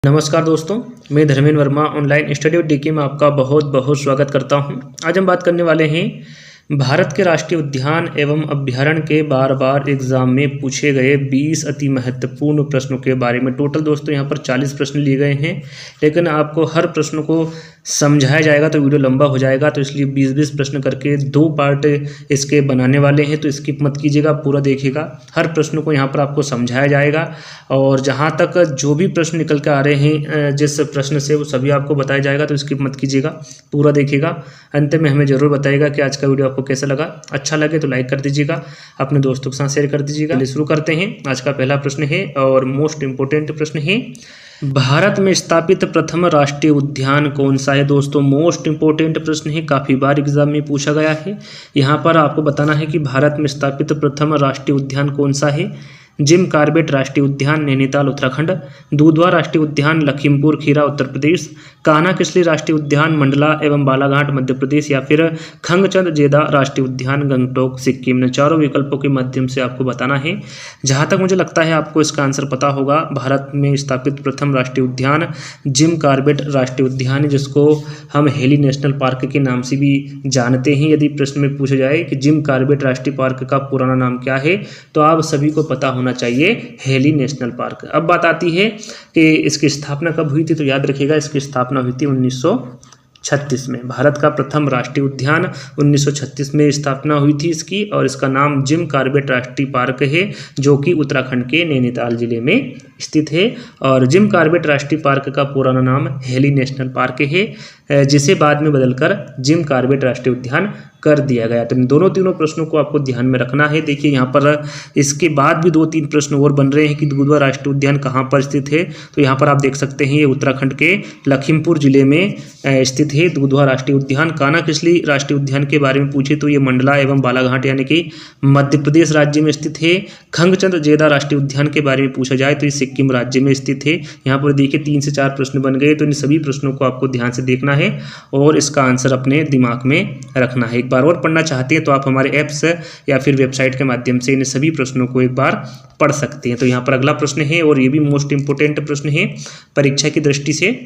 नमस्कार दोस्तों, मैं Dharmendra Verma online study with DK में आपका बहुत बहुत स्वागत करता हूं। आज हम बात करने वाले हैं भारत के राष्ट्रीय उद्यान एवं अभ्यारण्य के बार बार एग्जाम में पूछे गए 20 अति महत्वपूर्ण प्रश्नों के बारे में। टोटल दोस्तों यहां पर 40 प्रश्न लिए गए हैं, लेकिन आपको हर प्रश्न को समझाया जाएगा तो वीडियो लंबा हो जाएगा, तो इसलिए 20-20 प्रश्न करके 2 पार्ट इसके बनाने वाले हैं। तो स्किप मत कीजिएगा, पूरा देखिएगा। हर प्रश्न को यहाँ पर आपको समझाया जाएगा और जहाँ तक जो भी प्रश्न निकल के आ रहे हैं जिस प्रश्न से, वो सभी आपको बताया जाएगा। तो स्किप मत कीजिएगा, पूरा देखिएगा। अंत में हमें ज़रूर बताइएगा कि आज का वीडियो आपको कैसा लगा। अच्छा लगे तो लाइक कर दीजिएगा, अपने दोस्तों के साथ शेयर कर दीजिएगा। चलिए शुरू करते हैं। आज का पहला प्रश्न है और मोस्ट इम्पोर्टेंट प्रश्न है, भारत में स्थापित प्रथम राष्ट्रीय उद्यान कौन सा है। दोस्तों मोस्ट इंपोर्टेंट प्रश्न है, काफ़ी बार एग्जाम में पूछा गया है। यहाँ पर आपको बताना है कि भारत में स्थापित प्रथम राष्ट्रीय उद्यान कौन सा है। जिम कॉर्बेट राष्ट्रीय उद्यान नैनीताल उत्तराखंड, दुधवा राष्ट्रीय उद्यान लखीमपुर खीरा उत्तर प्रदेश, कान्हा किसली राष्ट्रीय उद्यान मंडला एवं बालाघाट मध्य प्रदेश, या फिर खंगचंद जेदा राष्ट्रीय उद्यान गंगटोक सिक्किम। ने चारों विकल्पों के माध्यम से आपको बताना है। जहाँ तक मुझे लगता है आपको इसका आंसर पता होगा। भारत में स्थापित प्रथम राष्ट्रीय उद्यान जिम कॉर्बेट राष्ट्रीय उद्यान, जिसको हम हेली नेशनल पार्क के नाम से भी जानते हैं। यदि प्रश्न में पूछा जाए कि जिम कॉर्बेट राष्ट्रीय पार्क का पुराना नाम क्या है, तो आप सभी को पता होना चाहिए हेली नेशनल पार्क। अब बात आती है कि इसकी स्थापना कब हुई थी, तो याद रखिएगा इसकी स्थापना हुई थी 1936 में। भारत का प्रथम राष्ट्रीय उद्यान 1936 में स्थापना हुई थी इसकी, और इसका नाम जिम कॉर्बेट राष्ट्रीय पार्क है, जो कि उत्तराखंड के नैनीताल जिले में स्थित है। और जिम कॉर्बेट राष्ट्रीय पार्क का पुराना नाम हेली नेशनल पार्क है, जिसे बाद में बदलकर जिम कॉर्बेट राष्ट्रीय उद्यान कर दिया गया। तो इन तीनों प्रश्नों को आपको ध्यान में रखना है। देखिए यहाँ पर इसके बाद भी 2-3 प्रश्न और बन रहे हैं कि दुधवा राष्ट्रीय उद्यान कहाँ पर स्थित है। तो यहाँ पर आप देख सकते हैं ये उत्तराखंड के लखीमपुर जिले में स्थित है दुधवा राष्ट्रीय उद्यान। कान्हा किसली राष्ट्रीय उद्यान के बारे में पूछे तो ये मंडला एवं बालाघाट यानी कि मध्य प्रदेश राज्य में स्थित है। खंगचंद जेदा राष्ट्रीय उद्यान के बारे में पूछा जाए तो ये सिक्किम राज्य में स्थित है। यहाँ पर देखिए 3 से 4 प्रश्न बन गए, तो इन सभी प्रश्नों को आपको ध्यान से देखना है और इसका आंसर अपने दिमाग में रखना है। एक बार और पढ़ना चाहते हैं तो आप हमारे ऐप्स या फिर वेबसाइट के माध्यम से इन सभी प्रश्नों को एक बार पढ़ सकते हैं। तो यहाँ पर अगला प्रश्न है और ये भी मोस्ट इंपोर्टेंट प्रश्न है परीक्षा की दृष्टि से।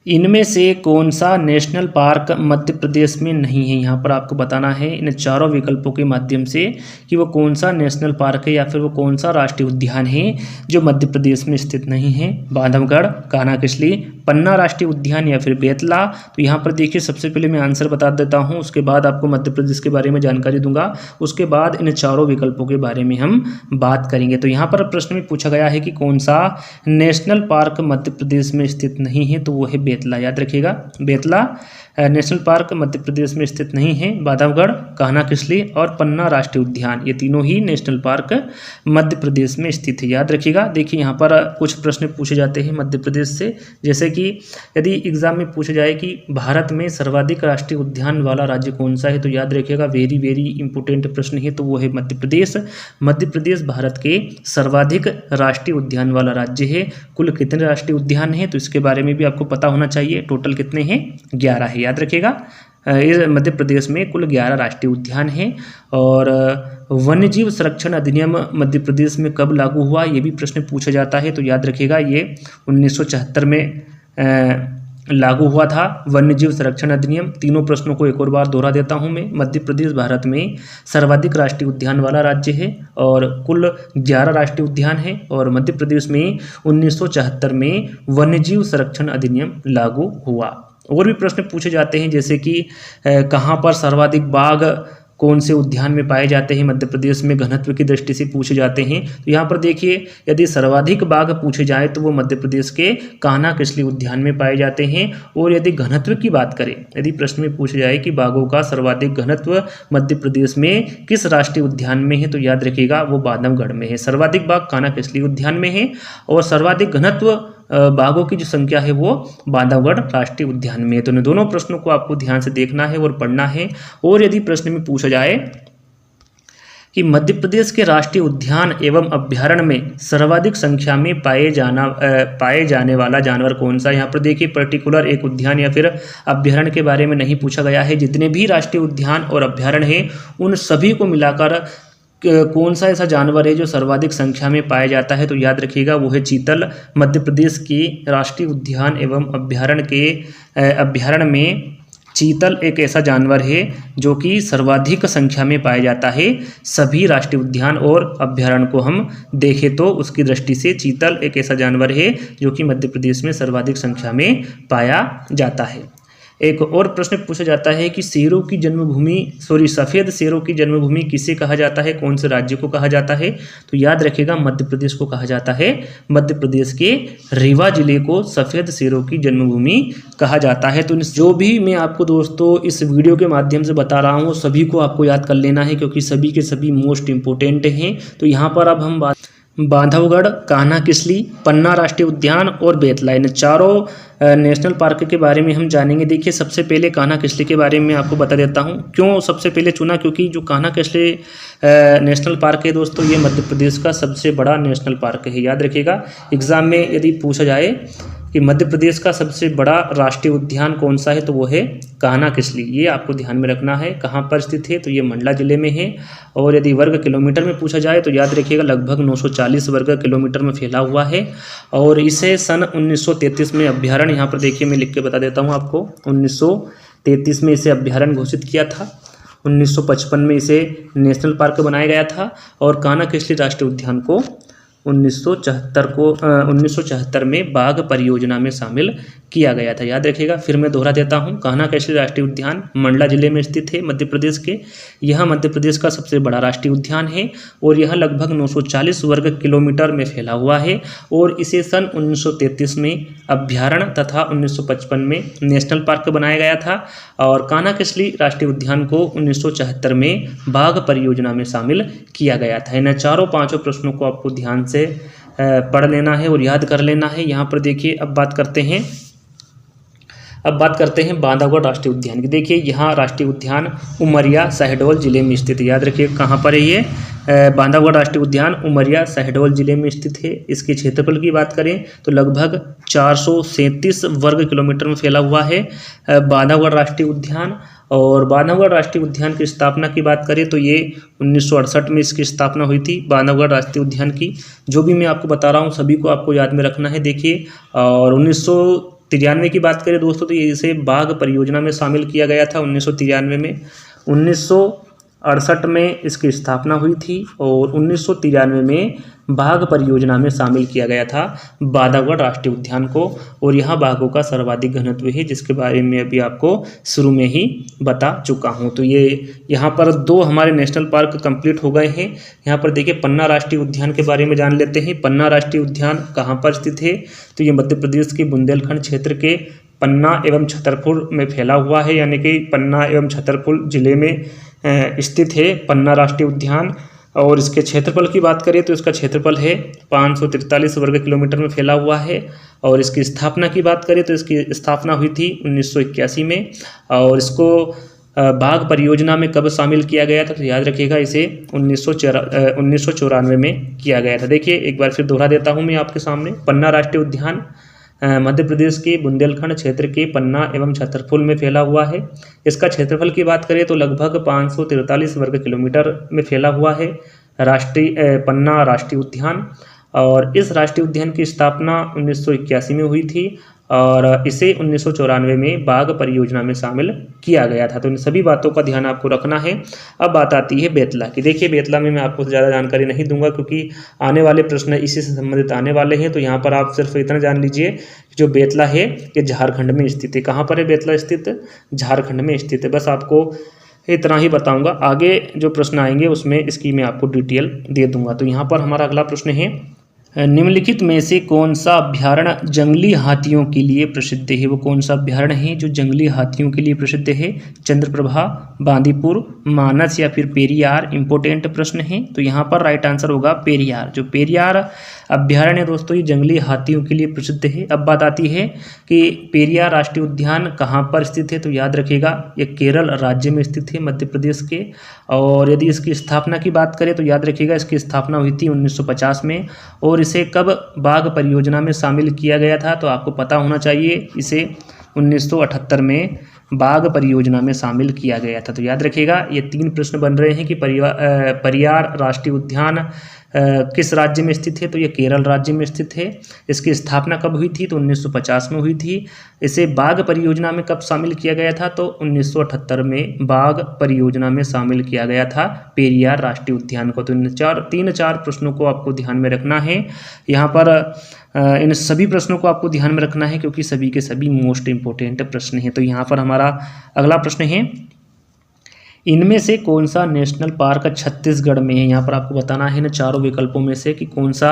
इनमें से कौन सा नेशनल पार्क मध्य प्रदेश में नहीं है। यहाँ पर आपको बताना है इन चारों विकल्पों के माध्यम से कि वो कौन सा नेशनल पार्क है या फिर वो कौन सा राष्ट्रीय उद्यान है जो मध्य प्रदेश में स्थित नहीं है। बांधवगढ़, कान्हा किसली, पन्ना राष्ट्रीय उद्यान या फिर बेतला। तो यहाँ पर देखिए सबसे पहले मैं आंसर बता देता हूँ, उसके बाद आपको मध्य प्रदेश के बारे में जानकारी दूंगा, उसके बाद इन चारों विकल्पों के बारे में हम बात करेंगे। तो यहाँ पर प्रश्न में पूछा गया है कि कौन सा नेशनल पार्क मध्य प्रदेश में स्थित नहीं है, तो वो है बेतला। याद रखिएगा, बेतला नेशनल पार्क मध्य प्रदेश में स्थित नहीं है। बांधवगढ़, कान्हा किसली और पन्ना राष्ट्रीय उद्यान, ये तीनों ही नेशनल पार्क मध्य प्रदेश में स्थित है। याद रखिएगा। देखिए यहाँ पर कुछ प्रश्न पूछे जाते हैं मध्य प्रदेश से, जैसे कि यदि एग्जाम में पूछा जाए कि भारत में सर्वाधिक राष्ट्रीय उद्यान वाला राज्य कौन सा है, तो याद रखिएगा वेरी वेरी इंपोर्टेंट प्रश्न है, तो वो है मध्य प्रदेश। मध्य प्रदेश भारत के सर्वाधिक राष्ट्रीय उद्यान वाला राज्य है। कुल कितने राष्ट्रीय उद्यान हैं, तो इसके बारे में भी आपको पता होना चाहिए। टोटल कितने हैं, 11 है। याद रखिएगा, इस मध्य प्रदेश में कुल 11 राष्ट्रीय उद्यान हैं। और वन्यजीव संरक्षण अधिनियम मध्य प्रदेश में कब लागू हुआ, ये भी प्रश्न पूछा जाता है। तो याद रखिएगा ये 1974 में लागू हुआ था वन्यजीव संरक्षण अधिनियम। तीनों प्रश्नों को एक और बार दोहरा देता हूं मैं। मध्य प्रदेश भारत में सर्वाधिक राष्ट्रीय उद्यान वाला राज्य है और कुल 11 राष्ट्रीय उद्यान है, और मध्य प्रदेश में 1974 में वन्यजीव संरक्षण अधिनियम लागू हुआ। और भी प्रश्न पूछे जाते हैं, जैसे कि कहाँ पर सर्वाधिक बाघ कौन से उद्यान में पाए जाते हैं मध्य प्रदेश में, घनत्व की दृष्टि से पूछे जाते हैं। तो यहाँ पर देखिए यदि सर्वाधिक बाघ पूछे जाए तो वो मध्य प्रदेश के कान्हा किसली उद्यान में पाए जाते हैं। और यदि घनत्व की बात करें, यदि प्रश्न में पूछा जाए कि बाघों का सर्वाधिक घनत्व मध्य प्रदेश में किस राष्ट्रीय उद्यान में है, तो याद रखिएगा वो बांधवगढ़ में है। सर्वाधिक बाघ कान्हा किसली उद्यान में है और सर्वाधिक घनत्व बाघों की जो संख्या है वो बांधवगढ़ राष्ट्रीय उद्यान में है। तो इन दोनों प्रश्नों को आपको ध्यान से देखना है और पढ़ना है। और यदि प्रश्न में पूछा जाए कि मध्य प्रदेश के राष्ट्रीय उद्यान एवं अभ्यारण्य में सर्वाधिक संख्या में पाए जाने वाला जानवर कौन सा, यहाँ पर देखिए पर्टिकुलर एक उद्यान या फिर अभ्यारण्य के बारे में नहीं पूछा गया है। जितने भी राष्ट्रीय उद्यान और अभ्यारण्य हैं उन सभी को मिलाकर कौन सा ऐसा जानवर है जो सर्वाधिक संख्या में पाया जाता है? तो याद रखिएगा वो है चीतल। मध्य प्रदेश के राष्ट्रीय उद्यान एवं अभ्यारण्य में चीतल एक ऐसा जानवर है जो कि सर्वाधिक संख्या में पाया जाता है। सभी राष्ट्रीय उद्यान और अभ्यारण्य को हम देखें तो उसकी दृष्टि से चीतल एक ऐसा जानवर है जो कि मध्य प्रदेश में सर्वाधिक संख्या में पाया जाता है। एक और प्रश्न पूछा जाता है कि सफ़ेद शेरों की जन्मभूमि किसे कहा जाता है? कौन से राज्य को कहा जाता है? तो याद रखिएगा मध्य प्रदेश को कहा जाता है। मध्य प्रदेश के रीवा जिले को सफ़ेद शेरों की जन्मभूमि कहा जाता है। तो जो भी मैं आपको दोस्तों इस वीडियो के माध्यम से बता रहा हूँ सभी को आपको याद कर लेना है, क्योंकि सभी के सभी मोस्ट इम्पोर्टेंट हैं। तो यहाँ पर अब हम बांधवगढ़, कान्हा किसली, पन्ना राष्ट्रीय उद्यान और बेतला, इन चारों नेशनल पार्क के बारे में हम जानेंगे। देखिए सबसे पहले कान्हा किसली के बारे में आपको बता देता हूं। क्यों सबसे पहले चुना? क्योंकि जो कान्हा किसली नेशनल पार्क है दोस्तों ये मध्य प्रदेश का सबसे बड़ा नेशनल पार्क है। याद रखिएगा एग्जाम में यदि पूछा जाए कि मध्य प्रदेश का सबसे बड़ा राष्ट्रीय उद्यान कौन सा है तो वो है कान्हा किसली। ये आपको ध्यान में रखना है। कहाँ पर स्थित है? तो ये मंडला जिले में है। और यदि वर्ग किलोमीटर में पूछा जाए तो याद रखिएगा लगभग 940 वर्ग किलोमीटर में फैला हुआ है। और इसे सन 1933 में अभ्यारण्य, यहाँ पर देखिए मैं लिख के बता देता हूँ आपको, 1933 में इसे अभ्यारण्य घोषित किया था। 1955 में इसे नेशनल पार्क बनाया गया था। और कान्हा किसली राष्ट्रीय उद्यान को 1974 में बाघ परियोजना में शामिल किया गया था। याद रखिएगा। फिर मैं दोहरा देता हूँ, कान्हा किसली राष्ट्रीय उद्यान मंडला जिले में स्थित है मध्य प्रदेश के। यह मध्य प्रदेश का सबसे बड़ा राष्ट्रीय उद्यान है और यह लगभग 940 वर्ग किलोमीटर में फैला हुआ है। और इसे सन 1933 में अभ्यारण्य तथा 1955 में नेशनल पार्क बनाया गया था। और कान्हा किसली राष्ट्रीय उद्यान को 1974 में बाघ परियोजना में शामिल किया गया था। इन चारों पांचों प्रश्नों को आपको ध्यान से पढ़ लेना है और याद कर लेना है। यहाँ पर देखिए अब बात करते हैं बांधवगढ़ राष्ट्रीय उद्यान की। देखिए यहाँ राष्ट्रीय उद्यान उमरिया शहडोल जिले में स्थित है। याद रखिए कहाँ पर है ये? बांधवगढ़ राष्ट्रीय उद्यान उमरिया शहडोल जिले में स्थित है। इसके क्षेत्रफल की बात करें तो लगभग 437 वर्ग किलोमीटर में फैला हुआ है बांधवगढ़ राष्ट्रीय उद्यान। और बांधवगढ़ राष्ट्रीय उद्यान की स्थापना की बात करें तो ये 1968 में इसकी स्थापना हुई थी बांधवगढ़ राष्ट्रीय उद्यान की। जो भी मैं आपको बता रहा हूँ सभी को आपको याद में रखना है। देखिए और 1993 की बात करें दोस्तों तो इसे बाघ परियोजना में शामिल किया गया था 1993 में। 1968 में इसकी स्थापना हुई थी और 1993 में बाघ परियोजना में शामिल किया गया था बांधवगढ़ राष्ट्रीय उद्यान को। और यहाँ बाघों का सर्वाधिक घनत्व है जिसके बारे में अभी आपको शुरू में ही बता चुका हूँ। तो ये यहाँ पर 2 हमारे नेशनल पार्क कंप्लीट हो गए हैं। यहाँ पर देखिए पन्ना राष्ट्रीय उद्यान के बारे में जान लेते हैं। पन्ना राष्ट्रीय उद्यान कहाँ पर स्थित है? तो ये मध्य प्रदेश के बुंदेलखंड क्षेत्र के पन्ना एवं छतरपुर में फैला हुआ है। यानी कि पन्ना एवं छतरपुर जिले में स्थित है पन्ना राष्ट्रीय उद्यान। और इसके क्षेत्रफल की बात करें तो इसका क्षेत्रफल है 543 वर्ग किलोमीटर में फैला हुआ है। और इसकी स्थापना की बात करें तो इसकी स्थापना हुई थी 1981 में। और इसको बाघ परियोजना में कब शामिल किया गया था? तो याद रखिएगा इसे 1994 में किया गया था। देखिए एक बार फिर दोहरा देता हूँ मैं आपके सामने। पन्ना राष्ट्रीय उद्यान मध्य प्रदेश के बुंदेलखंड क्षेत्र के पन्ना एवं छतरपुर में फैला हुआ है। इसका क्षेत्रफल की बात करें तो लगभग 543 वर्ग किलोमीटर में फैला हुआ है पन्ना राष्ट्रीय उद्यान। और इस राष्ट्रीय उद्यान की स्थापना 1981 में हुई थी और इसे 1994 में बाघ परियोजना में शामिल किया गया था। तो इन सभी बातों का ध्यान आपको रखना है। अब बात आती है बेतला की। देखिए बेतला में मैं आपको ज़्यादा जानकारी नहीं दूंगा क्योंकि आने वाले प्रश्न इसी से संबंधित आने वाले हैं। तो यहाँ पर आप सिर्फ इतना जान लीजिए जो बेतला है ये झारखंड में स्थित है। कहाँ पर है बेतला स्थित? झारखंड में स्थित है। बस आपको इतना ही बताऊंगा। आगे जो प्रश्न आएंगे उसमें इसकी मैं आपको डिटेल दे दूंगा। तो यहाँ पर हमारा अगला प्रश्न है, निम्नलिखित में से कौन सा अभ्यारण्य जंगली हाथियों के लिए प्रसिद्ध है? वो कौन सा अभ्यारण्य है जो जंगली हाथियों के लिए प्रसिद्ध है? चंद्रप्रभा, बांदीपुर, मानस या फिर पेरियार? इंपॉर्टेंट प्रश्न है। तो यहाँ पर राइट आंसर होगा पेरियार। जो पेरियार अभ्यारण्य दोस्तों ये जंगली हाथियों के लिए प्रसिद्ध है। अब बात आती है कि पेरियार राष्ट्रीय उद्यान कहाँ पर स्थित है? तो याद रखिएगा ये केरल राज्य में स्थित है मध्य प्रदेश के। और यदि इसकी स्थापना की बात करें तो याद रखिएगा इसकी स्थापना हुई थी 1950 में। और इसे कब बाघ परियोजना में शामिल किया गया था? तो आपको पता होना चाहिए इसे 1978 में बाघ परियोजना में शामिल किया गया था। तो याद रखिएगा ये 3 प्रश्न बन रहे हैं कि परियार राष्ट्रीय उद्यान किस राज्य में स्थित है, तो ये केरल राज्य में स्थित है। इसकी स्थापना कब हुई थी, तो 1950 में हुई थी। इसे बाघ परियोजना में कब शामिल किया गया था, तो 1978 में बाघ परियोजना में शामिल किया गया था पेरियार राष्ट्रीय उद्यान को। तो इन 3-4 प्रश्नों को आपको ध्यान में रखना है। यहाँ पर इन सभी प्रश्नों को आपको ध्यान में रखना है क्योंकि सभी के सभी मोस्ट इंपॉर्टेंट प्रश्न हैं। तो यहाँ पर हमारा अगला प्रश्न है, इनमें से कौन सा नेशनल पार्क छत्तीसगढ़ में है। यहाँ पर आपको बताना है इन चारों विकल्पों में से कि कौन सा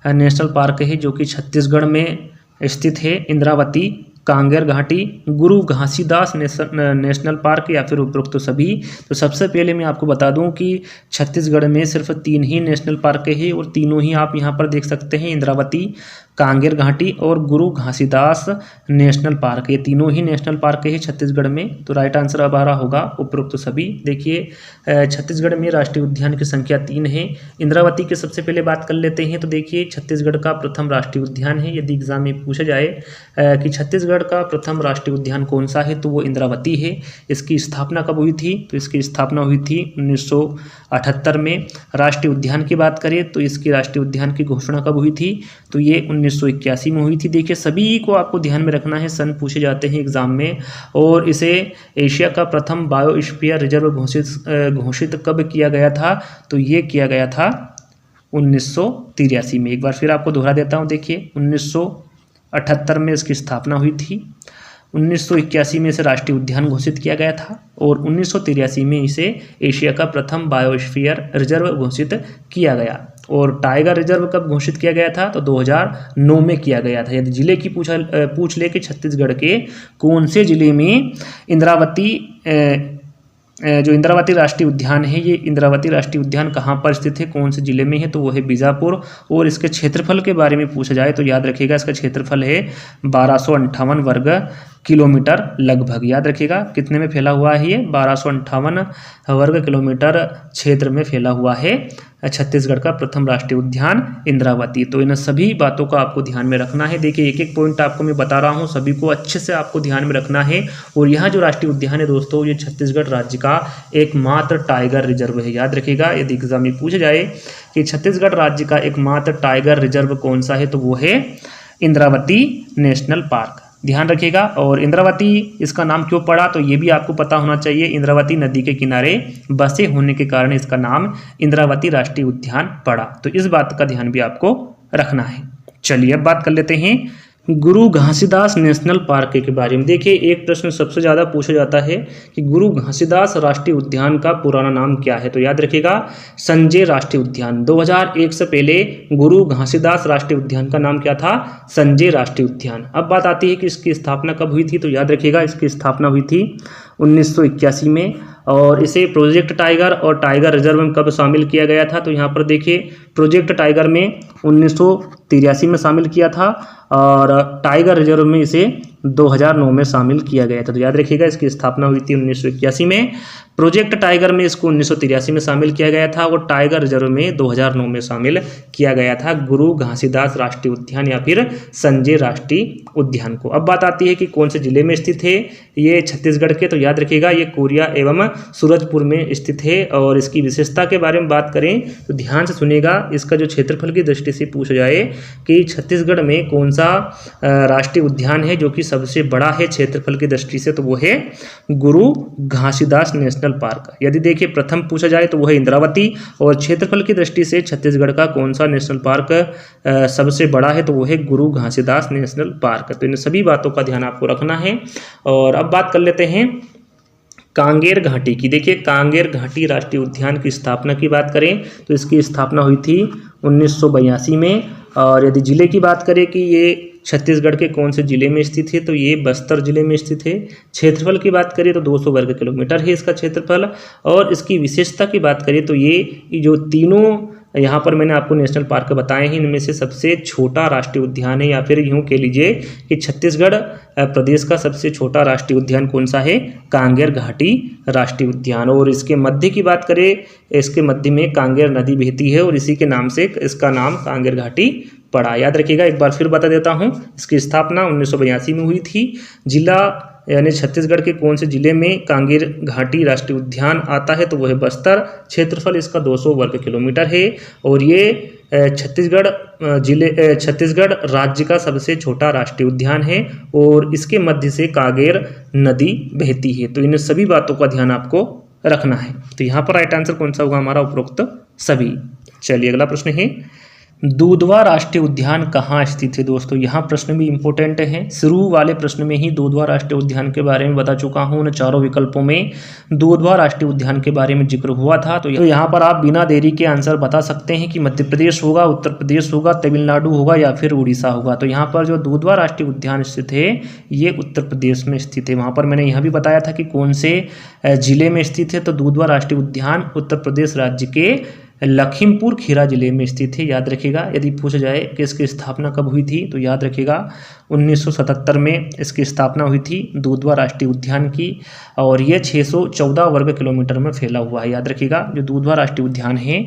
नेशनल पार्क है जो कि छत्तीसगढ़ में स्थित है। इंद्रावती, कांगेर घाटी, गुरु घासीदास नेशनल पार्क या फिर उपरोक्त सभी। तो सबसे पहले मैं आपको बता दूं कि छत्तीसगढ़ में सिर्फ 3 ही नेशनल पार्क है और तीनों ही आप यहां पर देख सकते हैं, इंद्रावती, कांगेर घाटी और गुरु घासीदास नेशनल पार्क। ये तीनों ही नेशनल पार्क है छत्तीसगढ़ में। तो राइट आंसर अब आ रहा होगा उपरोक्त सभी। देखिए छत्तीसगढ़ में राष्ट्रीय उद्यान की संख्या 3 है। इंद्रावती की सबसे पहले बात कर लेते हैं। तो देखिए छत्तीसगढ़ का प्रथम राष्ट्रीय उद्यान है। यदि एग्जाम में पूछा जाए कि छत्तीसगढ़ का प्रथम राष्ट्रीय उद्यान कौन सा है, तो वो इंद्रावती है। इसकी स्थापना कब हुई थी, तो इसकी स्थापना हुई थी 1978 में। राष्ट्रीय उद्यान की बात करें तो इसकी राष्ट्रीय उद्यान की घोषणा कब हुई थी, तो ये 1981 में हुई थी। देखिए सभी को आपको ध्यान में रखना है, सन पूछे जाते हैं एग्जाम में। और इसे एशिया का प्रथम बायोस्फीयर रिजर्व घोषित कब किया गया था, तो ये किया गया था 1983 में। एक बार फिर आपको दोहरा देता हूँ। देखिए 1978 में इसकी स्थापना हुई थी, 1981 में इसे राष्ट्रीय उद्यान घोषित किया गया था और 1983 में इसे एशिया का प्रथम बायोस्फीयर रिजर्व घोषित किया गया। और टाइगर रिजर्व कब घोषित किया गया था, तो 2009 में किया गया था। यदि जिले की पूछ ले कि छत्तीसगढ़ के कौन से जिले में जो इंद्रावती राष्ट्रीय उद्यान है, ये इंद्रावती राष्ट्रीय उद्यान कहाँ पर स्थित है, कौन से जिले में है, तो वो है बीजापुर। और इसके क्षेत्रफल के बारे में पूछा जाए तो याद रखिएगा इसका क्षेत्रफल है 1258 वर्ग किलोमीटर लगभग। याद रखिएगा कितने में फैला हुआ है, ये 1258 वर्ग किलोमीटर क्षेत्र में फैला हुआ है छत्तीसगढ़ का प्रथम राष्ट्रीय उद्यान इंद्रावती। तो इन सभी बातों का आपको ध्यान में रखना है। देखिए एक एक पॉइंट आपको मैं बता रहा हूँ, सभी को अच्छे से आपको ध्यान में रखना है। और यहाँ जो राष्ट्रीय उद्यान है दोस्तों, ये छत्तीसगढ़ राज्य का एकमात्र टाइगर रिजर्व है। याद रखिएगा यदि एग्जाम में पूछा जाए कि छत्तीसगढ़ राज्य का एकमात्र टाइगर रिजर्व कौन सा है, तो वो है इंद्रावती नेशनल पार्क। ध्यान रखिएगा। और इंद्रावती इसका नाम क्यों पड़ा, तो ये भी आपको पता होना चाहिए। इंद्रावती नदी के किनारे बसे होने के कारण इसका नाम इंद्रावती राष्ट्रीय उद्यान पड़ा। तो इस बात का ध्यान भी आपको रखना है। चलिए अब बात कर लेते हैं गुरु घासीदास नेशनल पार्क के बारे में। देखिए एक प्रश्न सबसे ज़्यादा पूछा जाता है कि गुरु घासीदास राष्ट्रीय उद्यान का पुराना नाम क्या है, तो याद रखिएगा संजय राष्ट्रीय उद्यान। 2001 से पहले गुरु घासीदास राष्ट्रीय उद्यान का नाम क्या था, संजय राष्ट्रीय उद्यान। अब बात आती है कि इसकी स्थापना कब हुई थी, तो याद रखिएगा इसकी स्थापना हुई थी 1981 में। और इसे प्रोजेक्ट टाइगर और टाइगर रिजर्व में कब शामिल किया गया था, तो यहाँ पर देखिए प्रोजेक्ट टाइगर में 1983 में शामिल किया था और टाइगर रिजर्व में इसे 2009 में शामिल किया गया था। तो याद रखिएगा इसकी स्थापना हुई थी 1981 में। प्रोजेक्ट टाइगर में इसको 1983 में शामिल किया गया था और टाइगर रिजर्व में 2009 में शामिल किया गया था गुरु घासीदास राष्ट्रीय उद्यान या फिर संजय राष्ट्रीय उद्यान को। अब बात आती है कि कौन से जिले में स्थित है ये छत्तीसगढ़ के, तो याद रखिएगा ये कोरिया एवं सूरजपुर में स्थित है। और इसकी विशेषता के बारे में बात करें तो ध्यान से सुनिएगा, इसका जो क्षेत्रफल की दृष्टि से पूछा जाए कि छत्तीसगढ़ में कौन सा राष्ट्रीय उद्यान है जो कि सबसे बड़ा है क्षेत्रफल की दृष्टि से, तो वो है गुरु घासीदास नेशनल पार्क। यदि देखिए प्रथम पूछा जाए तो वो है इंद्रावती, और क्षेत्रफल की दृष्टि से छत्तीसगढ़ का कौन सा नेशनल पार्क सबसे बड़ा है, तो वो है गुरु घासीदास नेशनल पार्क। तो इन सभी बातों का ध्यान आपको रखना है। और अब बात कर लेते हैं कांगेर घाटी की। देखिए कांगेर घाटी राष्ट्रीय उद्यान की स्थापना की बात करें तो इसकी स्थापना हुई थी 1982 में। और यदि जिले की बात करें कि ये छत्तीसगढ़ के कौन से जिले में स्थित है, तो ये बस्तर जिले में स्थित है। क्षेत्रफल की बात करें तो 200 वर्ग किलोमीटर है इसका क्षेत्रफल। और इसकी विशेषता की बात करें तो ये जो तीनों यहाँ पर मैंने आपको नेशनल पार्क बताए हैं, इनमें से सबसे छोटा राष्ट्रीय उद्यान है, या फिर यूँ कह लीजिए कि छत्तीसगढ़ प्रदेश का सबसे छोटा राष्ट्रीय उद्यान कौन सा है, कांगेर घाटी राष्ट्रीय उद्यान। और इसके मध्य की बात करें, इसके मध्य में कांगेर नदी बहती है और इसी के नाम से इसका नाम कांगेर घाटी पड़ा। याद रखिएगा, एक बार फिर बता देता हूँ, इसकी स्थापना 1982 में हुई थी। जिला यानी छत्तीसगढ़ के कौन से जिले में कांगेर घाटी राष्ट्रीय उद्यान आता है, तो वह है बस्तर। क्षेत्रफल इसका 200 वर्ग किलोमीटर है और ये छत्तीसगढ़ राज्य का सबसे छोटा राष्ट्रीय उद्यान है और इसके मध्य से कांगेर नदी बहती है। तो इन सभी बातों का ध्यान आपको रखना है। तो यहाँ पर राइट आंसर कौन सा होगा हमारा? उपरोक्त सभी। चलिए अगला प्रश्न है, दूधवा राष्ट्रीय उद्यान कहाँ स्थित है? दोस्तों यहाँ प्रश्न भी इंपॉर्टेंट है। शुरू वाले प्रश्न में ही दूधवा राष्ट्रीय उद्यान के बारे में बता चुका हूँ। उन चारों विकल्पों में दूधवा राष्ट्रीय उद्यान के बारे में जिक्र हुआ था। तो यहाँ पर आप बिना देरी के आंसर बता सकते हैं कि मध्य प्रदेश होगा, उत्तर प्रदेश होगा, तमिलनाडु होगा या फिर उड़ीसा होगा। तो यहाँ पर जो दूधवा राष्ट्रीय उद्यान स्थित है ये उत्तर प्रदेश में स्थित है। वहाँ पर मैंने यह भी बताया था कि कौन से जिले में स्थित है। तो दूधवा राष्ट्रीय उद्यान उत्तर प्रदेश राज्य के लखीमपुर खीरा जिले में स्थित है। याद रखिएगा, यदि पूछा जाए कि इसकी स्थापना कब हुई थी, तो याद रखिएगा 1977 में इसकी स्थापना हुई थी दूधवा राष्ट्रीय उद्यान की और ये 614 वर्ग किलोमीटर में फैला हुआ है। याद रखिएगा, जो दूधवा राष्ट्रीय उद्यान है,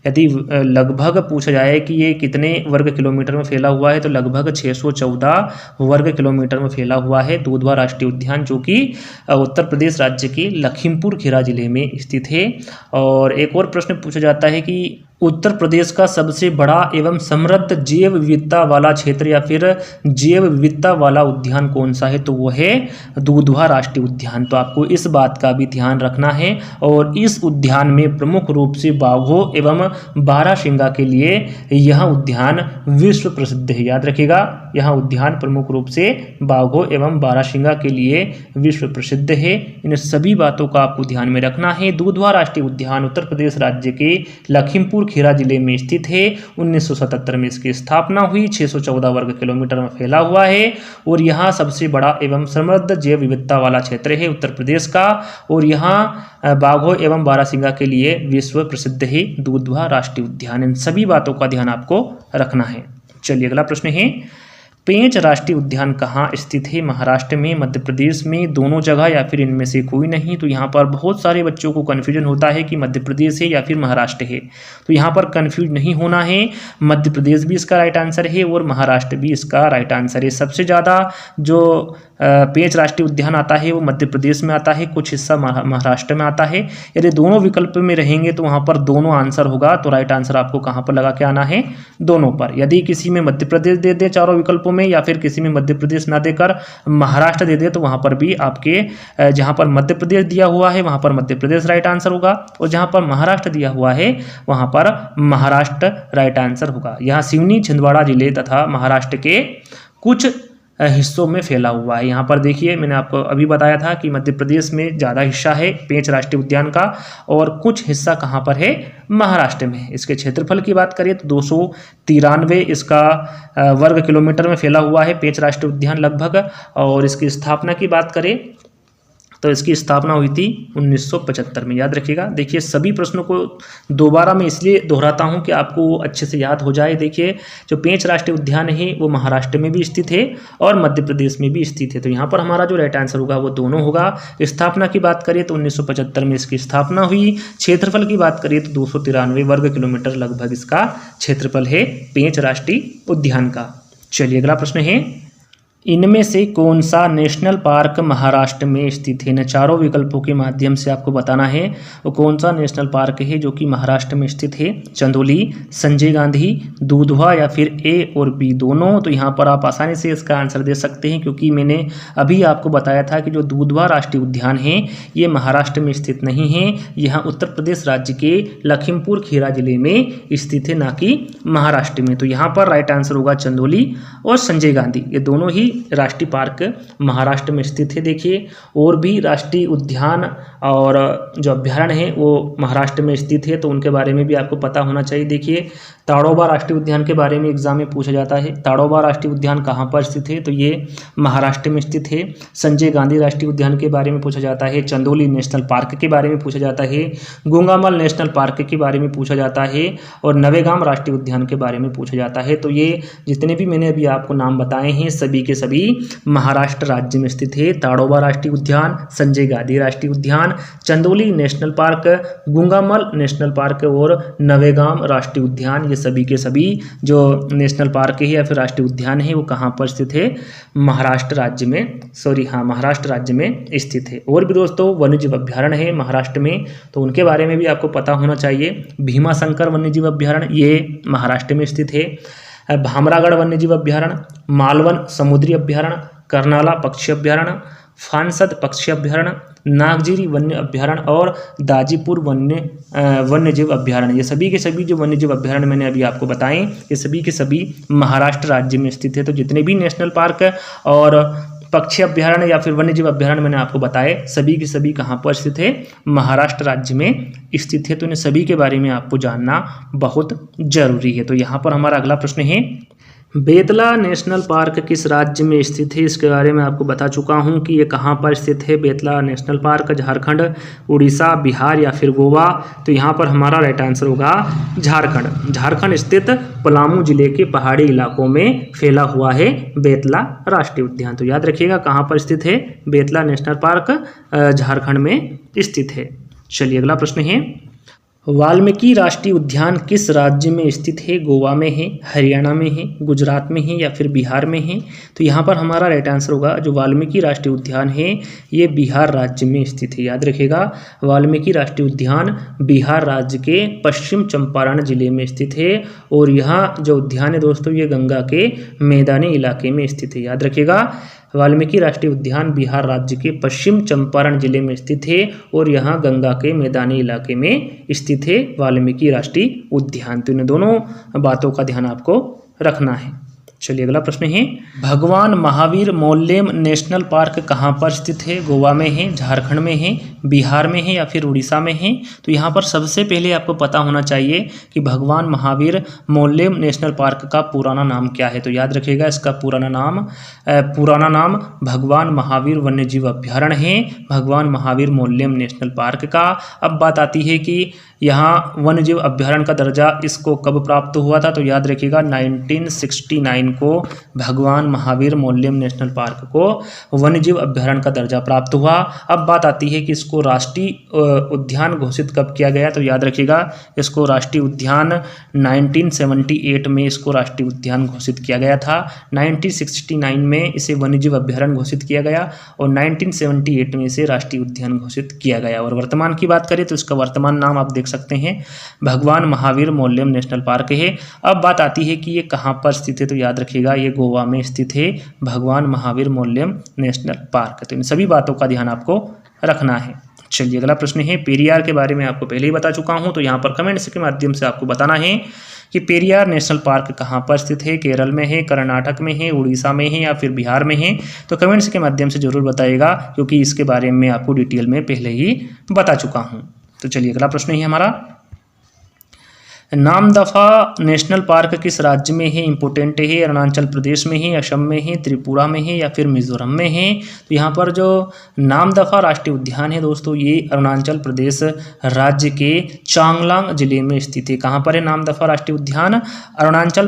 यदि लगभग पूछा जाए कि ये कितने वर्ग किलोमीटर में फैला हुआ है, तो लगभग 614 वर्ग किलोमीटर में फैला हुआ है दूधवा राष्ट्रीय उद्यान, जो कि उत्तर प्रदेश राज्य के लखीमपुर खीरा जिले में स्थित है। और एक और प्रश्न पूछा जाता है कि उत्तर प्रदेश का सबसे बड़ा एवं समृद्ध जैव विविधता वाला क्षेत्र या फिर जैव विविधता वाला उद्यान कौन सा है, तो वो है दूधवा राष्ट्रीय उद्यान। तो आपको इस बात का भी ध्यान रखना है। और इस उद्यान में प्रमुख रूप से बाघों एवं बारहसिंगा के लिए यह उद्यान विश्व प्रसिद्ध है। याद रखिएगा, यह उद्यान प्रमुख रूप से बाघों एवं बारहसिंगा के लिए विश्व प्रसिद्ध है। इन सभी बातों का आपको ध्यान में रखना है। दूधवा राष्ट्रीय उद्यान उत्तर प्रदेश राज्य के लखीमपुर खीरा जिले में स्थित है। 1977 में इसकी स्थापना हुई। 614 वर्ग किलोमीटर में फैला हुआ है और यहाँ सबसे बड़ा एवं समृद्ध जैव विविधता वाला क्षेत्र है उत्तर प्रदेश का और यहाँ बाघों एवं बारहसिंगा के लिए विश्व प्रसिद्ध है दूधवा राष्ट्रीय उद्यान। इन सभी बातों का ध्यान आपको रखना है। चलिए अगला प्रश्न है, पेंच राष्ट्रीय उद्यान कहाँ स्थित है? महाराष्ट्र में, मध्य प्रदेश में, दोनों जगह या फिर इनमें से कोई नहीं? तो यहाँ पर बहुत सारे बच्चों को कन्फ्यूजन होता है कि मध्य प्रदेश है या फिर महाराष्ट्र है। तो यहाँ पर कन्फ्यूज नहीं होना है। मध्य प्रदेश भी इसका राइट आंसर है और महाराष्ट्र भी इसका राइट आंसर है। सबसे ज़्यादा जो पेंच राष्ट्रीय उद्यान आता है वो मध्य प्रदेश में आता है, कुछ हिस्सा महाराष्ट्र में आता है। यदि दोनों विकल्प में रहेंगे तो वहाँ पर दोनों आंसर होगा। तो राइट आंसर आपको कहाँ पर लगा के आना है? दोनों पर। यदि किसी में मध्य प्रदेश दे दे चारों विकल्पों में या फिर किसी में मध्य प्रदेश ना देकर महाराष्ट्र दे दे, तो वहाँ पर भी आपके जहाँ पर मध्य प्रदेश दिया हुआ है वहाँ पर मध्य प्रदेश राइट आंसर होगा और जहाँ पर महाराष्ट्र दिया हुआ है वहाँ पर महाराष्ट्र राइट आंसर होगा। यहाँ सिवनी, छिंदवाड़ा जिले तथा महाराष्ट्र के कुछ हिस्सों में फैला हुआ है। यहाँ पर देखिए, मैंने आपको अभी बताया था कि मध्य प्रदेश में ज़्यादा हिस्सा है पेंच राष्ट्रीय उद्यान का और कुछ हिस्सा कहाँ पर है? महाराष्ट्र में। इसके क्षेत्रफल की बात करें तो 293 इसका वर्ग किलोमीटर में फैला हुआ है पेंच राष्ट्रीय उद्यान लगभग। और इसकी स्थापना की बात करें तो इसकी स्थापना हुई थी 1975 में। याद रखिएगा, देखिए सभी प्रश्नों को दोबारा मैं इसलिए दोहराता हूं कि आपको अच्छे से याद हो जाए। देखिए, जो पेंच राष्ट्रीय उद्यान है वो महाराष्ट्र में भी स्थित है और मध्य प्रदेश में भी स्थित है। तो यहाँ पर हमारा जो राइट आंसर होगा वो दोनों होगा। स्थापना की बात करें तो 1975 में इसकी स्थापना हुई। क्षेत्रफल की बात करें तो 293 वर्ग किलोमीटर लगभग इसका क्षेत्रफल है पेंच राष्ट्रीय उद्यान का। चलिए अगला प्रश्न है, इनमें से कौन सा नेशनल पार्क महाराष्ट्र में स्थित है? इन चारों विकल्पों के माध्यम से आपको बताना है वो कौन सा नेशनल पार्क है जो कि महाराष्ट्र में स्थित है। चंदोली, संजय गांधी, दूधवा या फिर ए और बी दोनों? तो यहाँ पर आप आसानी से इसका आंसर दे सकते हैं क्योंकि मैंने अभी आपको बताया था कि जो दूधवा राष्ट्रीय उद्यान है ये महाराष्ट्र में स्थित नहीं है, यहाँ उत्तर प्रदेश राज्य के लखीमपुर खीरा जिले में स्थित है, ना कि महाराष्ट्र में। तो यहाँ पर राइट आंसर होगा चंदोली और संजय गांधी, ये दोनों ही राष्ट्रीय पार्क महाराष्ट्र में स्थित है। देखिए, और भी राष्ट्रीय उद्यान और जो अभ्यारण्य है वो महाराष्ट्र में स्थित है, तो उनके बारे में भी आपको पता होना चाहिए। देखिए, ताड़ोबा राष्ट्रीय उद्यान के बारे में एग्जाम में पूछा जाता है। ताड़ोबा राष्ट्रीय उद्यान कहाँ पर स्थित है? तो ये महाराष्ट्र में स्थित है। संजय गांधी राष्ट्रीय उद्यान के बारे में पूछा जाता है। चंदोली नेशनल पार्क के बारे में पूछा जाता है। गुंगामल नेशनल पार्क के बारे में पूछा जाता है और नवेगाम राष्ट्रीय उद्यान के बारे में पूछा जाता है। तो ये जितने भी मैंने अभी आपको नाम बताए हैं सभी के सभी महाराष्ट्र राज्य में स्थित है। ताड़ोबा राष्ट्रीय उद्यान, संजय गांधी राष्ट्रीय उद्यान, उद्यान, Chandoli national park, Gugamal national park और नवेगाम राष्ट्रीय उद्यान, ये सभी के सभी जो नेशनल पार्क है या फिर राष्ट्रीय उद्यान है वो कहाँ पर स्थित है? महाराष्ट्र राज्य में, महाराष्ट्र राज्य में स्थित है। और भी दोस्तों वन्यजीव अभ्यारण्य है महाराष्ट्र में, तो उनके बारे में भी आपको पता होना चाहिए। भीमाशंकर वन्यजीव अभ्यारण्य ये महाराष्ट्र में स्थित है। भामरागढ़ वन्यजीव अभ्यारण्य, मालवन समुद्री अभ्यारण्य, कर्नाला पक्षी अभ्यारण्य, फांसद पक्षी अभ्यारण्य, नागजिरी वन्य अभ्यारण्य और दाजीपुर वन्यजीव अभ्यारण्य, ये सभी के सभी जो वन्यजीव अभ्यारण्य मैंने अभी आपको बताएं ये सभी के सभी महाराष्ट्र राज्य में स्थित है। तो जितने भी नेशनल पार्क और पक्षी अभ्यारण्य या फिर वन्यजीव अभ्यारण्य मैंने आपको बताए सभी के सभी कहाँ पर स्थित है? महाराष्ट्र राज्य में स्थित है। तो इन सभी के बारे में आपको जानना बहुत जरूरी है। तो यहाँ पर हमारा अगला प्रश्न है, बेतला नेशनल पार्क किस राज्य में स्थित है? इसके बारे में आपको बता चुका हूं कि ये कहाँ पर स्थित है। बेतला नेशनल पार्क झारखंड, उड़ीसा, बिहार या फिर गोवा। तो यहाँ पर हमारा राइट आंसर होगा झारखंड। झारखंड स्थित पलामू जिले के पहाड़ी इलाकों में फैला हुआ है बेतला राष्ट्रीय उद्यान। तो याद रखिएगा कहाँ पर स्थित है? बेतला नेशनल पार्क झारखंड में स्थित है। चलिए अगला प्रश्न है, वाल्मीकि राष्ट्रीय उद्यान किस राज्य में स्थित है? गोवा में है, हरियाणा में है, गुजरात में है या फिर बिहार में है? तो यहाँ पर हमारा राइट आंसर होगा जो वाल्मीकि राष्ट्रीय उद्यान है ये बिहार राज्य में स्थित है। याद रखिएगा वाल्मीकि राष्ट्रीय उद्यान बिहार राज्य के पश्चिम चंपारण जिले में स्थित है और यहाँ जो उद्यान है दोस्तों ये गंगा के मैदानी इलाके में स्थित है। याद रखिएगा वाल्मीकि राष्ट्रीय उद्यान बिहार राज्य के पश्चिम चंपारण जिले में स्थित है और यहाँ गंगा के मैदानी इलाके में स्थित है वाल्मीकि राष्ट्रीय उद्यान। तो इन दोनों बातों का ध्यान आपको रखना है। चलिए अगला प्रश्न है, भगवान महावीर मौल्यम नेशनल पार्क कहाँ पर स्थित है? गोवा में है, झारखंड में है, बिहार में है या फिर उड़ीसा में है? तो यहाँ पर सबसे पहले आपको पता होना चाहिए कि भगवान महावीर मौल्यम नेशनल पार्क का पुराना नाम क्या है। तो याद रखिएगा इसका पुराना नाम भगवान महावीर वन्यजीव अभ्यारण्य है, भगवान महावीर मौल्यम नेशनल पार्क का। अब बात आती है कि यहाँ वन्यजीव अभ्यारण्य का दर्जा इसको कब प्राप्त हुआ था? तो याद रखिएगा 1969 को भगवान महावीर मौल्यम नेशनल पार्क को वन्यजीव अभ्यारण्य का दर्जा प्राप्त हुआ। अब बात आती है कि इसको राष्ट्रीय उद्यान घोषित कब किया गया? तो याद रखिएगा इसको राष्ट्रीय उद्यान 1978 में इसको राष्ट्रीय उद्यान घोषित किया गया था। 1969 में इसे वन्यजीव अभ्यारण्य घोषित किया गया और 1978 में इसे राष्ट्रीय उद्यान घोषित किया गया। और वर्तमान की बात करें तो इसका वर्तमान नाम आप देख सकते हैं भगवान महावीर मौल्यम नेशनल पार्क है। अब बात आती है कि ये कहाँ पर स्थित है? तो याद रखिएगा ये गोवा में स्थित है भगवान महावीर मौल्यम नेशनल पार्क। तो इन सभी बातों का ध्यान आपको रखना है। चलिए अगला प्रश्न है, पेरियार के बारे में आपको पहले ही बता चुका हूं, तो यहाँ पर कमेंट्स के माध्यम से आपको बताना है कि पेरियार नेशनल पार्क कहाँ पर स्थित है। केरल में है, कर्नाटक में है, उड़ीसा में है या फिर बिहार में है? तो कमेंट्स के माध्यम से जरूर बताइएगा क्योंकि इसके बारे में आपको डिटेल में पहले ही बता चुका हूँ। तो चलिए अगला प्रश्न है हमारा, नामदफा नेशनल पार्क किस राज्य में है? इंपोर्टेंट है, अरुणाचल प्रदेश में है, असम में है, त्रिपुरा में है या फिर मिजोरम में है? तो यहाँ पर जो नामदफा राष्ट्रीय उद्यान है दोस्तों ये अरुणाचल प्रदेश राज्य के चांगलांग जिले में स्थित है। कहाँ पर है नामदफा राष्ट्रीय उद्यान? अरुणाचल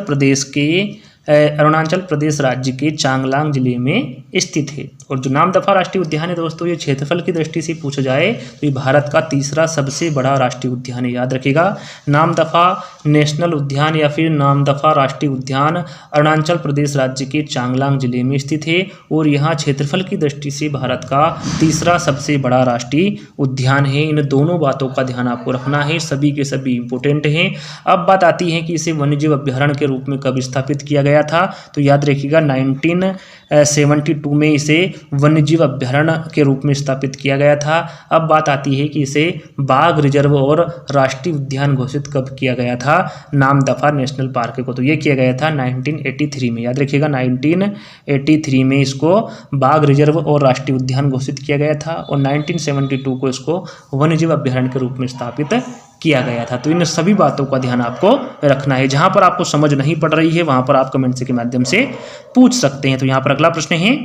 प्रदेश राज्य के चांगलांग जिले में स्थित है। और जो नामदफा राष्ट्रीय उद्यान है दोस्तों ये क्षेत्रफल की दृष्टि से पूछा जाए तो ये भारत का तीसरा सबसे बड़ा राष्ट्रीय उद्यान है। याद रखिएगा नामदफा नेशनल उद्यान या फिर नामदफा राष्ट्रीय उद्यान अरुणाचल प्रदेश राज्य के चांगलांग जिले में स्थित है और यहाँ क्षेत्रफल की दृष्टि से भारत का तीसरा सबसे बड़ा राष्ट्रीय उद्यान है। इन दोनों बातों का ध्यान आपको रखना है, सभी के सभी इंपोर्टेंट हैं। अब बात आती है कि इसे वन्यजीव अभ्यारण्य के रूप में कब स्थापित किया गया था? तो याद रखिएगा 1972 में इसे वन्यजीव अभ्यारण्य के रूप में स्थापित किया गया था। अब बात आती है कि इसे बाघ रिजर्व और राष्ट्रीय उद्यान घोषित कब किया गया था नामदफा नेशनल पार्क को? तो ये किया गया था 1983 में। याद रखिएगा 1983 में इसको बाघ रिजर्व और राष्ट्रीय उद्यान घोषित किया गया था और 1972 को इसको वन्यजीव अभ्यारण्य के रूप में स्थापित किया गया था। तो इन सभी बातों का ध्यान आपको रखना है। जहां पर आपको समझ नहीं पड़ रही है वहां पर आप कमेंट्स के माध्यम से पूछ सकते हैं। तो यहाँ पर अगला प्रश्न है,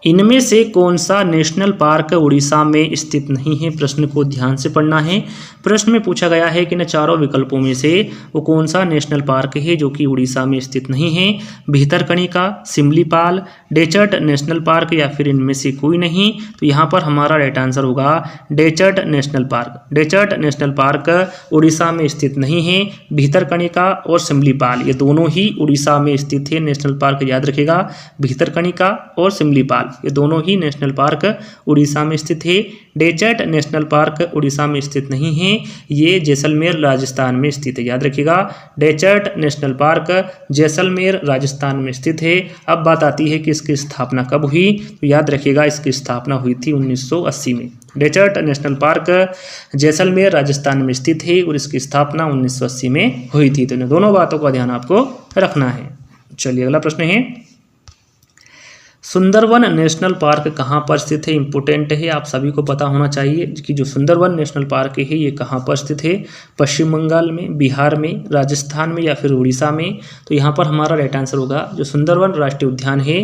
इनमें से कौन सा नेशनल पार्क उड़ीसा में स्थित नहीं है? प्रश्न को ध्यान से पढ़ना है। प्रश्न में पूछा गया है कि इन चारों विकल्पों में से वो कौन सा नेशनल पार्क है जो कि उड़ीसा में स्थित नहीं है? Bhitarkanika, Similipal, desert national park या फिर इनमें से कोई नहीं? तो यहाँ पर हमारा राइट आंसर होगा desert national park. Desert national park Orissa में स्थित नहीं है। भितरकनिका और सिमलीपाल ये दोनों ही उड़ीसा में स्थित है नेशनल पार्क, याद रखिएगा। भितरकनिका और सिमलीपाल ये दोनों ही नेशनल पार्क उड़ीसा में स्थित है। डेजर्ट नेशनल पार्क उड़ीसा में स्थित नहीं है, ये जैसलमेर राजस्थान में स्थित है, याद रखिएगा। Desert national park Jaisalmer Rajasthan में स्थित है। अब बात आती है कि इसकी स्थापना कब हुई? तो याद रखिएगा इसकी स्थापना हुई थी 1980 में। Desert national park Jaisalmer Rajasthan में स्थित है और इसकी स्थापना 1980 में हुई थी। तो इन दोनों बातों का ध्यान आपको रखना है। चलिए अगला प्रश्न है, सुंदरवन नेशनल पार्क कहाँ पर स्थित है? इंपोर्टेंट है, आप सभी को पता होना चाहिए कि जो सुंदरवन नेशनल पार्क है ये कहाँ पर स्थित है। पश्चिम बंगाल में, बिहार में, राजस्थान में या फिर उड़ीसा में? तो यहाँ पर हमारा राइट आंसर होगा जो सुंदरवन राष्ट्रीय उद्यान है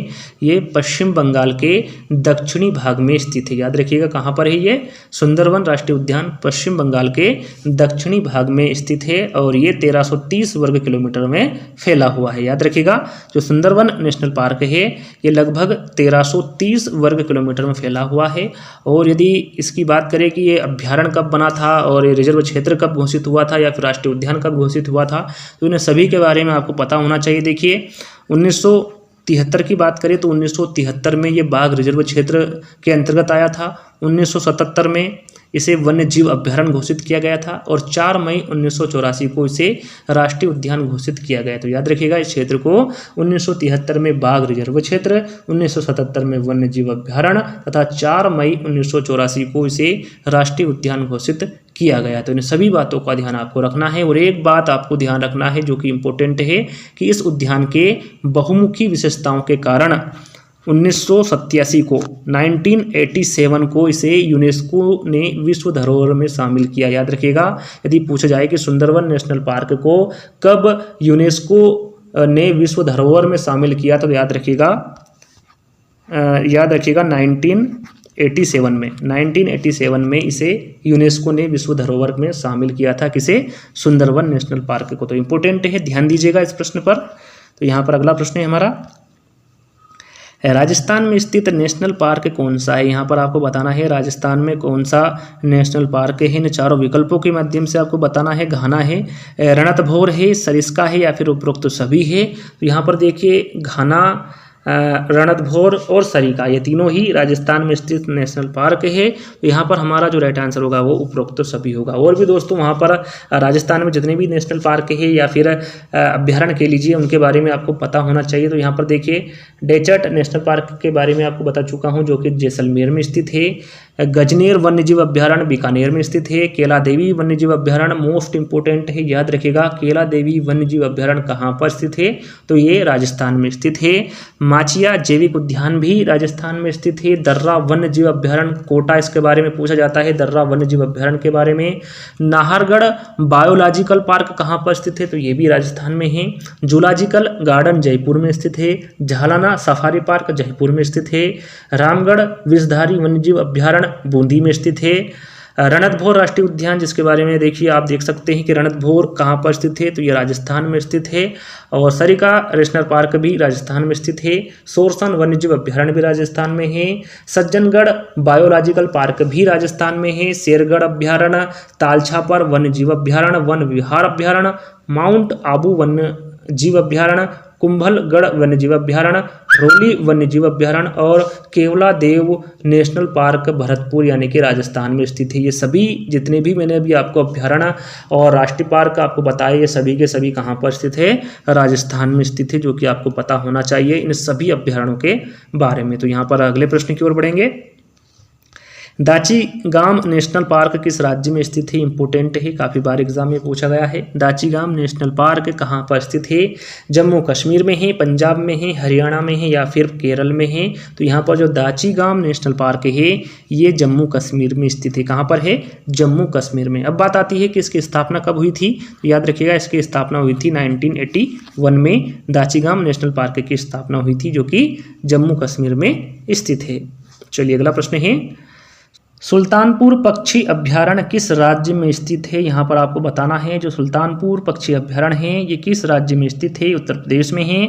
ये पश्चिम बंगाल के दक्षिणी भाग में स्थित है, याद रखिएगा। कहाँ पर है ये? सुंदरवन राष्ट्रीय उद्यान पश्चिम बंगाल के दक्षिणी भाग में स्थित है और ये 1330 वर्ग किलोमीटर में फैला हुआ है, याद रखिएगा। जो सुंदरवन नेशनल पार्क है ये लगभग 1330 वर्ग किलोमीटर में फैला हुआ है। और यदि इसकी बात करें कि ये अभ्यारण्य कब बना था और ये रिजर्व क्षेत्र कब घोषित हुआ था या फिर राष्ट्रीय उद्यान कब घोषित हुआ था, तो इन्हें सभी के बारे में आपको पता होना चाहिए। देखिए 1973 की बात करें तो 1973 में ये बाघ रिजर्व क्षेत्र के अंतर्गत आया था। 1977 में इसे वन्य जीव अभ्यारण्य घोषित किया गया था और 4 मई 1984 को इसे राष्ट्रीय उद्यान घोषित किया गया। तो याद रखिएगा इस क्षेत्र को 1973 में बाघ रिजर्व क्षेत्र, 1977 में वन्य जीव अभ्यारण्य तथा 4 मई 1984 को इसे राष्ट्रीय उद्यान घोषित किया गया। तो इन सभी बातों का ध्यान आपको रखना है। और एक बात आपको ध्यान रखना है जो कि इम्पोर्टेंट है कि इस उद्यान के बहुमुखी विशेषताओं के कारण 1987 को 1987 को इसे यूनेस्को ने विश्व धरोहर में शामिल किया, याद रखिएगा। यदि पूछा जाए कि सुंदरवन नेशनल पार्क को कब यूनेस्को ने विश्व धरोहर में शामिल किया, तो याद रखिएगा 1987 में इसे यूनेस्को ने विश्व धरोहर में शामिल किया था। किसे? सुंदरवन नेशनल पार्क को। तो इम्पोर्टेंट है, ध्यान दीजिएगा इस प्रश्न पर। तो यहाँ पर अगला प्रश्न है हमारा, राजस्थान में स्थित नेशनल पार्क कौन सा है? यहाँ पर आपको बताना है राजस्थान में कौन सा नेशनल पार्क है। इन चारों विकल्पों के माध्यम से आपको बताना है। घाना है, रणथंभौर है, सरिस्का है या फिर उपरोक्त सभी है। तो यहाँ पर देखिए घाना, रणथंभौर और सरिस्का ये तीनों ही राजस्थान में स्थित नेशनल पार्क है। तो यहाँ पर हमारा जो राइट आंसर होगा वो उपरोक्त सभी होगा। और भी दोस्तों वहाँ पर राजस्थान में जितने भी नेशनल पार्क है या फिर अभ्यारण्य कह लीजिए उनके बारे में आपको पता होना चाहिए। तो यहाँ पर देखिए डेजर्ट नेशनल पार्क के बारे में आपको बता चुका हूँ जो कि जैसलमेर में स्थित है। गजनेर वन्यजीव अभ्यारण्य बीकानेर में स्थित है। केला देवी वन्यजीव अभ्यारण्य मोस्ट इंपोर्टेंट है, याद रखिएगा। केला देवी वन्यजीव अभ्यारण्य कहाँ पर स्थित है? तो ये राजस्थान में स्थित है। माचिया जैविक उद्यान भी राजस्थान में स्थित है। दर्रा वन्यजीव अभ्यारण्य कोटा, इसके बारे में पूछा जाता है, दर्रा वन्यजीव अभ्यारण्य के बारे में। नाहरगढ़ बायोलॉजिकल पार्क कहाँ पर स्थित है? तो ये भी राजस्थान में है। जूलॉजिकल गार्डन जयपुर में स्थित है। झालाना सफारी पार्क जयपुर में स्थित है। रामगढ़ विषधारी वन्यजीव अभ्यारण्य बूंदी में स्थित है। रणथंभौर राष्ट्रीय उद्यान जिसके बारे में देखिए आप देख सकते हैं कि रणथंभौर कहाँ पर स्थित है, तो ये राजस्थान में स्थित है। और सरिस्का नेशनल पार्क भी राजस्थान में स्थित है। सोरसन वन्यजीव अभ्यारण्य भी राजस्थान में है। सज्जनगढ़ बायोलॉजिकल पार्क भी राजस्थान में है। शेरगढ़ अभ्यारण्य, तालछापर वन्यजीव अभ्यारण्य, वन विहार अभ्यारण्य, माउंट आबू वन्य जीव अभ्यारण्य, कुंभलगढ़ वन्यजीव अभ्यारण्य, रोली वन्यजीव अभ्यारण्य और केवला देव नेशनल पार्क भरतपुर यानी कि राजस्थान में स्थित है। ये सभी जितने भी मैंने अभी आपको अभ्यारण्य और राष्ट्रीय पार्क आपको बताए, ये सभी के सभी कहाँ पर स्थित है? राजस्थान में स्थित है, जो कि आपको पता होना चाहिए इन सभी अभ्यारण्यों के बारे में। तो यहाँ पर अगले प्रश्न की ओर बढ़ेंगे। दाचीगाम नेशनल पार्क किस राज्य में स्थित है? इंपॉर्टेंट है, काफ़ी बार एग्जाम में पूछा गया है। दाचीगाम नेशनल पार्क कहाँ पर स्थित है? जम्मू कश्मीर में है, पंजाब में है, हरियाणा में है या फिर केरल में है? तो यहाँ पर जो दाचीगाम नेशनल पार्क है ये जम्मू कश्मीर में स्थित है। कहाँ पर है? जम्मू कश्मीर में। अब बात आती है कि इसकी स्थापना कब हुई थी? तो याद रखिएगा इसकी स्थापना हुई थी 1981 में। दाचीगाम नेशनल पार्क की स्थापना हुई थी जो कि जम्मू कश्मीर में स्थित है। चलिए अगला प्रश्न है, सुल्तानपुर पक्षी अभ्यारण्य किस राज्य में स्थित है? यहाँ पर आपको बताना है जो सुल्तानपुर पक्षी अभ्यारण्य है ये किस राज्य में स्थित है? उत्तर प्रदेश में है,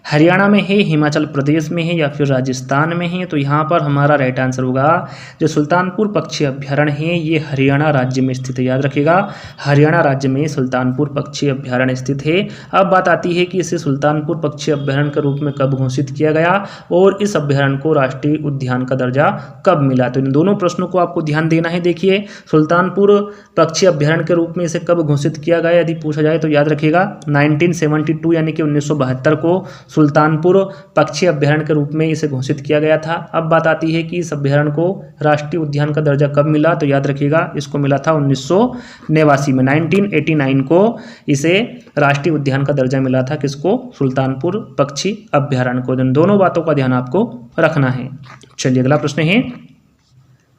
हरियाणा में है, हिमाचल प्रदेश में है या फिर राजस्थान में है? तो यहाँ पर हमारा राइट आंसर होगा जो सुल्तानपुर पक्षी अभ्यारण्य है ये हरियाणा राज्य में स्थित है। याद रखिएगा हरियाणा राज्य में सुल्तानपुर पक्षी अभ्यारण्य स्थित है। अब बात आती है कि इसे सुल्तानपुर पक्षी अभ्यारण्य के रूप में कब घोषित किया गया और इस अभ्यारण्य को राष्ट्रीय उद्यान का दर्जा कब मिला? तो इन दोनों प्रश्नों को आपको ध्यान देना है। देखिए सुल्तानपुर पक्षी अभ्यारण्य के रूप में इसे कब घोषित किया गया यदि पूछा जाए तो याद रखिएगा 1972 यानी कि 1972 को सुल्तानपुर पक्षी अभ्यारण्य के रूप में इसे घोषित किया गया था। अब बात आती है कि इस अभ्यारण्य को राष्ट्रीय उद्यान का दर्जा कब मिला? तो याद रखिएगा इसको मिला था 1989 में। 1989 को इसे राष्ट्रीय उद्यान का दर्जा मिला था। किसको? सुल्तानपुर पक्षी अभ्यारण्य को। इन दोनों बातों का ध्यान आपको रखना है। चलिए अगला प्रश्न है,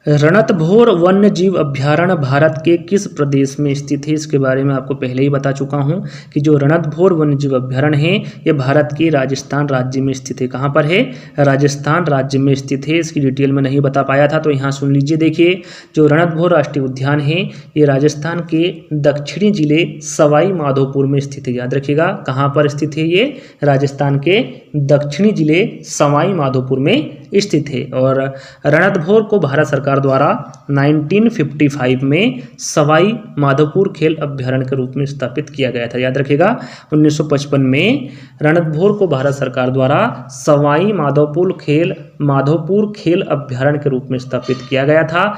रणथंभौर वन्य जीव अभ्यारण्य भारत के किस प्रदेश में स्थित है? इसके बारे में आपको पहले ही बता चुका हूं कि जो रणथंभौर वन्य जीव अभ्यारण्य है ये भारत के राजस्थान राज्य में स्थित है। कहां पर है? राजस्थान राज्य में स्थित है। इसकी डिटेल में नहीं बता पाया था तो यहाँ सुन लीजिए। देखिए जो रणथंभौर राष्ट्रीय उद्यान है ये राजस्थान के दक्षिणी जिले सवाई माधोपुर में स्थित है। याद रखिएगा कहाँ पर स्थित है? ये राजस्थान के दक्षिणी जिले सवाई माधोपुर में स्थित है। और रणथंभौर को भारत सरकार द्वारा 1955 में सवाई माधोपुर खेल अभ्यारण्य के रूप में स्थापित किया गया था। याद रखिएगा 1955 में रणथंभौर को भारत सरकार द्वारा सवाई माधोपुर खेल अभ्यारण्य के रूप में स्थापित किया गया था।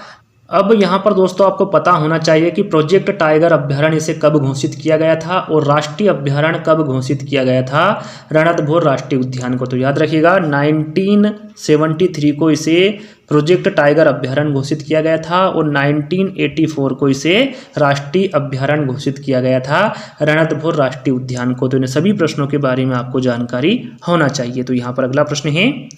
अब यहाँ पर दोस्तों आपको पता होना चाहिए कि प्रोजेक्ट टाइगर अभ्यारण्य इसे कब घोषित किया गया था और राष्ट्रीय अभ्यारण्य कब घोषित किया गया था रणथंभौर राष्ट्रीय उद्यान को। तो याद रखिएगा 1973 को इसे प्रोजेक्ट टाइगर अभ्यारण्य घोषित किया गया था और 1984 को इसे राष्ट्रीय अभ्यारण्य घोषित किया गया था रणथंभौर राष्ट्रीय उद्यान को। तो इन सभी प्रश्नों के बारे में आपको जानकारी होना चाहिए। तो यहाँ पर अगला प्रश्न है,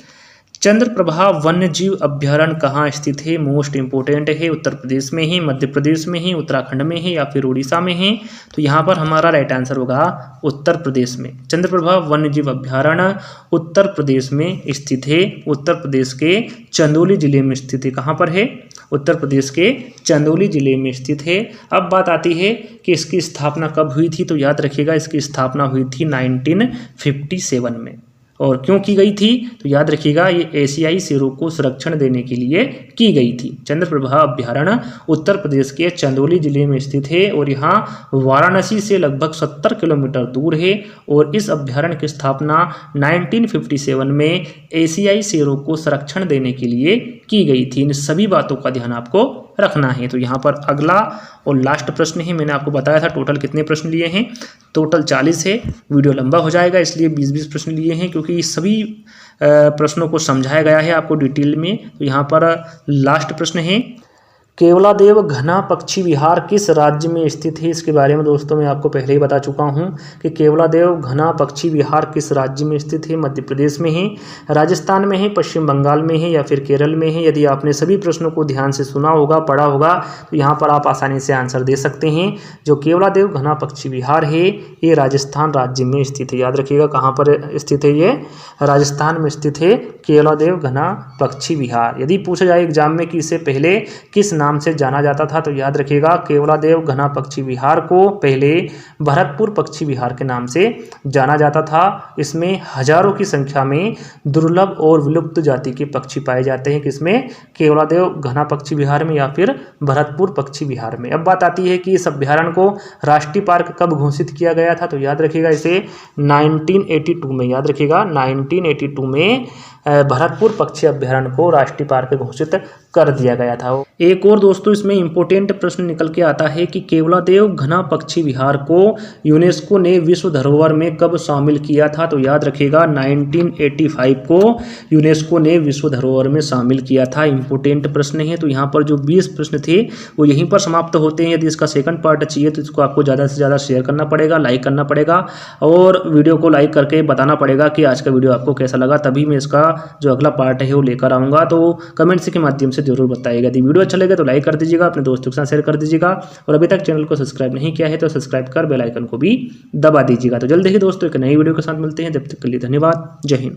चंद्रप्रभा वन्य जीव अभ्यारण्य कहाँ स्थित है? मोस्ट इंपोर्टेंट है। उत्तर प्रदेश में है, मध्य प्रदेश में है, उत्तराखंड में है या फिर उड़ीसा में है? तो यहाँ पर हमारा राइट आंसर होगा उत्तर प्रदेश में। चंद्रप्रभा वन्य जीव अभ्यारण्य उत्तर प्रदेश में स्थित है। उत्तर प्रदेश के चंदौली जिले में स्थित है। कहाँ पर है? उत्तर प्रदेश के चंदौली जिले में स्थित है। अब बात आती है कि इसकी स्थापना कब हुई थी? तो याद रखिएगा इसकी स्थापना हुई थी 1957 में। और क्यों की गई थी? तो याद रखिएगा ये एशियाई शेरों को संरक्षण देने के लिए की गई थी। चंद्रप्रभा अभ्यारण्य उत्तर प्रदेश के चंदौली जिले में स्थित है और यहाँ वाराणसी से लगभग 70 किलोमीटर दूर है। और इस अभ्यारण्य की स्थापना 1957 में एशियाई शेरों को संरक्षण देने के लिए की गई थी। इन सभी बातों का ध्यान आपको रखना है। तो यहाँ पर अगला और लास्ट प्रश्न है। मैंने आपको बताया था टोटल कितने प्रश्न लिए हैं, टोटल 40 है। वीडियो लंबा हो जाएगा इसलिए 20-20 प्रश्न लिए हैं क्योंकि सभी प्रश्नों को समझाया गया है आपको डिटेल में। तो यहाँ पर लास्ट प्रश्न है, केवलादेव घना पक्षी विहार किस राज्य में स्थित है? इसके बारे में दोस्तों मैं आपको पहले ही बता चुका हूं कि केवलादेव घना पक्षी विहार किस राज्य में स्थित है। मध्य प्रदेश में है, राजस्थान में है, पश्चिम बंगाल में है या फिर केरल में है। यदि आपने सभी प्रश्नों को ध्यान से सुना होगा, पढ़ा होगा तो यहाँ पर आप आसानी से आंसर दे सकते हैं। जो केवलादेव घना पक्षी विहार है ये राजस्थान राज्य में स्थित है। याद रखिएगा कहाँ पर स्थित है? ये राजस्थान में स्थित है केवलादेव घना पक्षी विहार। यदि पूछा जाए एग्जाम में कि इससे पहले किस नाम से जाना जाता था तो याद रखिएगा केवलादेव घना पक्षी विहार को पहले भरतपुर पक्षी विहार के नाम से जाना जाता था। इसमें हजारों की संख्या में दुर्लभ और विलुप्त जाति के पक्षी पाए जाते हैं। किसमें? केवलादेव घना पक्षी विहार में या फिर भरतपुर पक्षी विहार में। अब बात आती है कि इस अभ्यारण्य को राष्ट्रीय पार्क कब घोषित किया गया था? तो याद रखिएगा इसे 1982 में। याद रखिएगा 1982 में भरतपुर पक्षी अभ्यारण्य को राष्ट्रीय पार्क घोषित कर दिया गया था। एक और और दोस्तों इसमें इंपॉर्टेंट प्रश्न निकल के आता है कि केवलादेव घना पक्षी विहार को यूनेस्को ने विश्व धरोहर में कब शामिल किया था। तो याद रखिएगा 1985 को यूनेस्को ने विश्व धरोहर में शामिल किया था। इंपॉर्टेंट प्रश्न है। तो यहाँ पर जो 20 प्रश्न थे वो यहीं पर समाप्त होते हैं। यदि इसका सेकंड पार्ट चाहिए तो इसको आपको ज़्यादा से ज़्यादा शेयर करना पड़ेगा, लाइक करना पड़ेगा और वीडियो को लाइक करके बताना पड़ेगा कि आज का वीडियो आपको कैसा लगा, तभी मैं इसका जो अगला पार्ट है वो लेकर आऊँगा। तो कमेंट्स के माध्यम से जरूर बताइएगा। यदि वीडियो अच्छा लगे तो लाइक कर दीजिएगा, अपने दोस्तों के साथ शेयर कर दीजिएगा और अभी तक चैनल को सब्सक्राइब नहीं किया है तो सब्सक्राइब कर बेल आइकन को भी दबा दीजिएगा। तो जल्द ही दोस्तों एक नई वीडियो के साथ मिलते हैं। जब तक के लिए धन्यवाद। जय हिंद।